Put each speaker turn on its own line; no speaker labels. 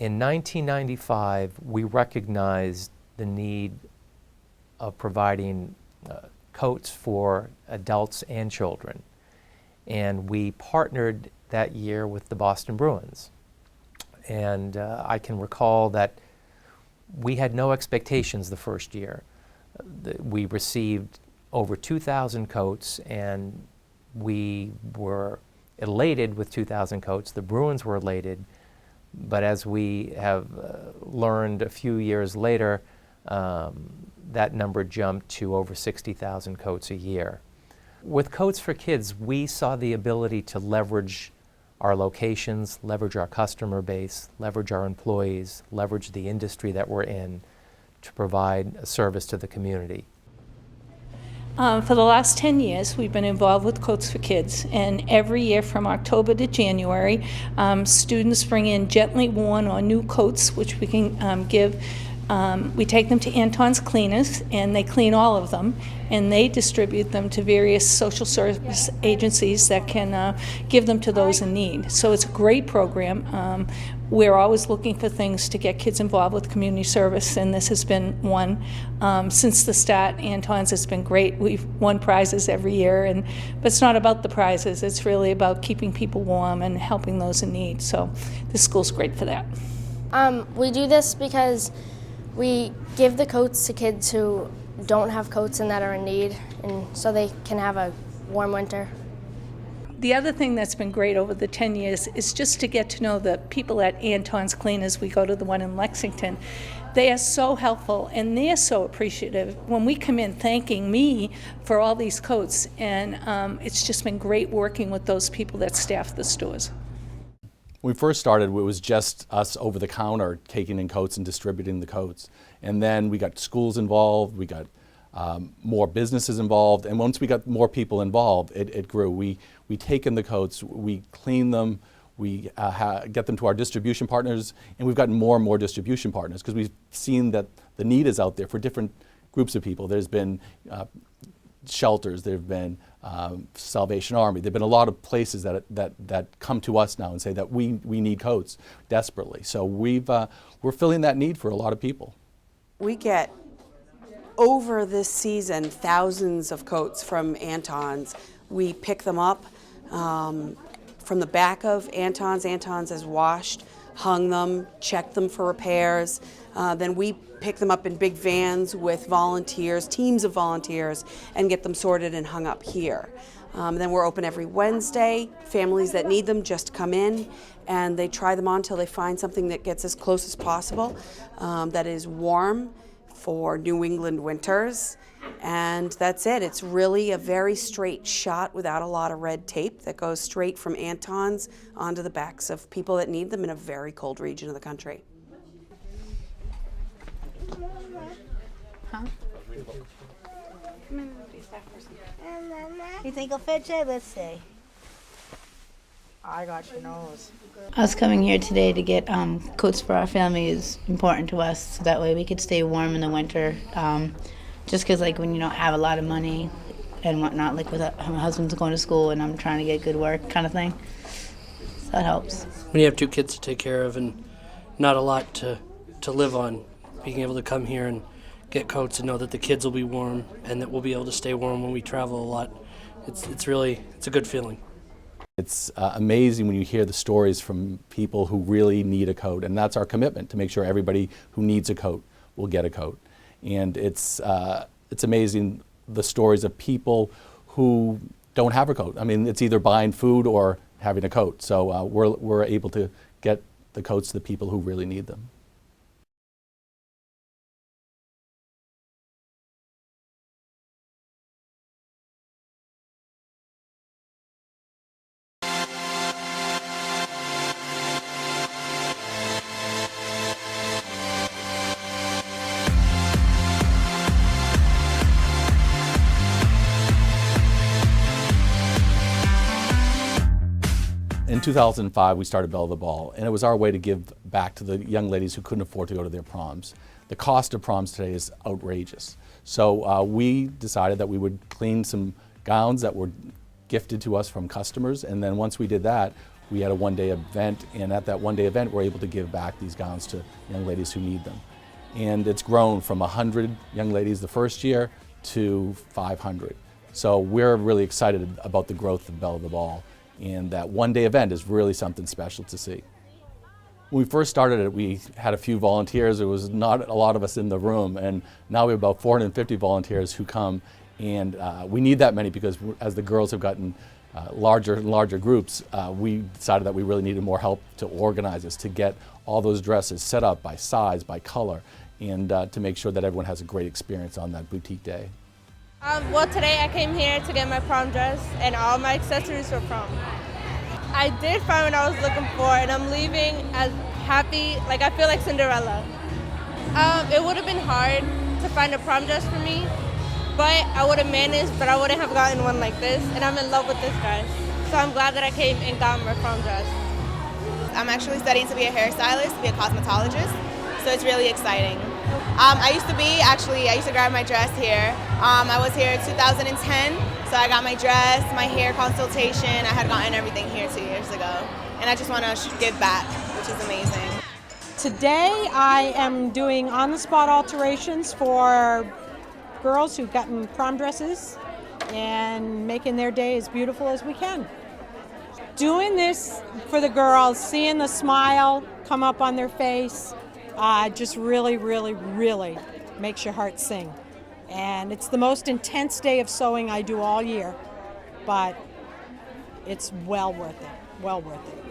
In 1995, we recognized the need of providing coats for adults and children. And we partnered that year with the Boston Bruins. And I can recall that we had no expectations the first year. We received over 2,000 coats, and we were elated with 2,000 coats. The Bruins were elated, but as we have learned a few years later, that number jumped to over 60,000 coats a year. With Coats for Kids, we saw the ability to leverage our locations, leverage our customer base, leverage our employees, leverage the industry that we're in to provide a service to the community.
For the last 10 years, we've been involved with Coats for Kids, and every year from October to January, students bring in gently worn or new coats, which we can give. We take them to Anton's Cleaners, and they clean all of them, and they distribute them to various social service agencies that can give them to those in need. So it's a great program. We're always looking for things to get kids involved with community service, and this has been one. Since the start, Anton's has been great. We've won prizes every year, but it's not about the prizes. It's really about keeping people warm and helping those in need. So this school's great for that.
We do this because we give the coats to kids who don't have coats and that are in need, and so they can have a warm winter.
The other thing that's been great over the 10 years is just to get to know the people at Anton's Cleaners. We go to the one in Lexington. They are so helpful, and they're so appreciative when we come in thanking me for all these coats, and it's just been great working with those people that staff the stores.
When we first started, it was just us over the counter taking in coats and distributing the coats. And then we got schools involved, we got more businesses involved, and once we got more people involved, it grew. We take in the coats, we clean them, we get them to our distribution partners, and we've gotten more and more distribution partners because we've seen that the need is out there for different groups of people. There's been shelters, there have been Salvation Army. There have been a lot of places that come to us now and say that we need coats desperately. So we're filling that need for a lot of people.
We get over this season thousands of coats from Anton's. We pick them up from the back of Anton's. Anton's has washed, hung them, checked them for repairs. Then we pick them up in big vans with volunteers, teams of volunteers, and get them sorted and hung up here. Then we're open every Wednesday. Families that need them just come in and they try them on until they find something that gets as close as possible, that is warm for New England winters. And that's it. It's really a very straight shot without a lot of red tape that goes straight from Anton's onto the backs of people that need them in a very cold region of the country.
Huh? You think he'll fetch it? Let's see. I got your nose.
Us coming here today to get coats for our family is important to us, so that way we could stay warm in the winter. Just because, like, when you don't have a lot of money and whatnot, like with my husband's going to school and I'm trying to get good work kind of thing, so that helps.
When you have two kids to take care of and not a lot to live on, being able to come here and get coats and know that the kids will be warm and that we'll be able to stay warm when we travel a lot, it's a good feeling.
It's amazing when you hear the stories from people who really need a coat, and that's our commitment, to make sure everybody who needs a coat will get a coat. And it's amazing the stories of people who don't have a coat. I mean, it's either buying food or having a coat. So we're able to get the coats to the people who really need them. In 2005, we started Belle of the Ball, and it was our way to give back to the young ladies who couldn't afford to go to their proms. The cost of proms today is outrageous. So we decided that we would clean some gowns that were gifted to us from customers, and then once we did that, we had a one-day event, and at that one-day event, we're able to give back these gowns to young ladies who need them. And it's grown from 100 young ladies the first year to 500. So we're really excited about the growth of Belle of the Ball, and that one-day event is really something special to see. When we first started it, we had a few volunteers. There was not a lot of us in the room, and now we have about 450 volunteers who come, and we need that many because as the girls have gotten larger and larger groups, we decided that we really needed more help to organize this, to get all those dresses set up by size, by color, and to make sure that everyone has a great experience on that boutique day.
Well, today I came here to get my prom dress and all my accessories for prom. I did find what I was looking for, and I'm leaving as happy, like I feel like Cinderella. It would have been hard to find a prom dress for me, but I would have managed, but I wouldn't have gotten one like this, and I'm in love with this guy. So I'm glad that I came and got my prom dress.
I'm actually studying to be a hairstylist, to be a cosmetologist, so it's really exciting. I used to grab my dress here. I was here in 2010, so I got my dress, my hair consultation. I had gotten everything here 2 years ago, and I just want to give back, which is amazing.
Today I am doing on-the-spot alterations for girls who've gotten prom dresses and making their day as beautiful as we can. Doing this for the girls, seeing the smile come up on their face, just really, really, really makes your heart sing. And it's the most intense day of sewing I do all year, but it's well worth it, well worth it.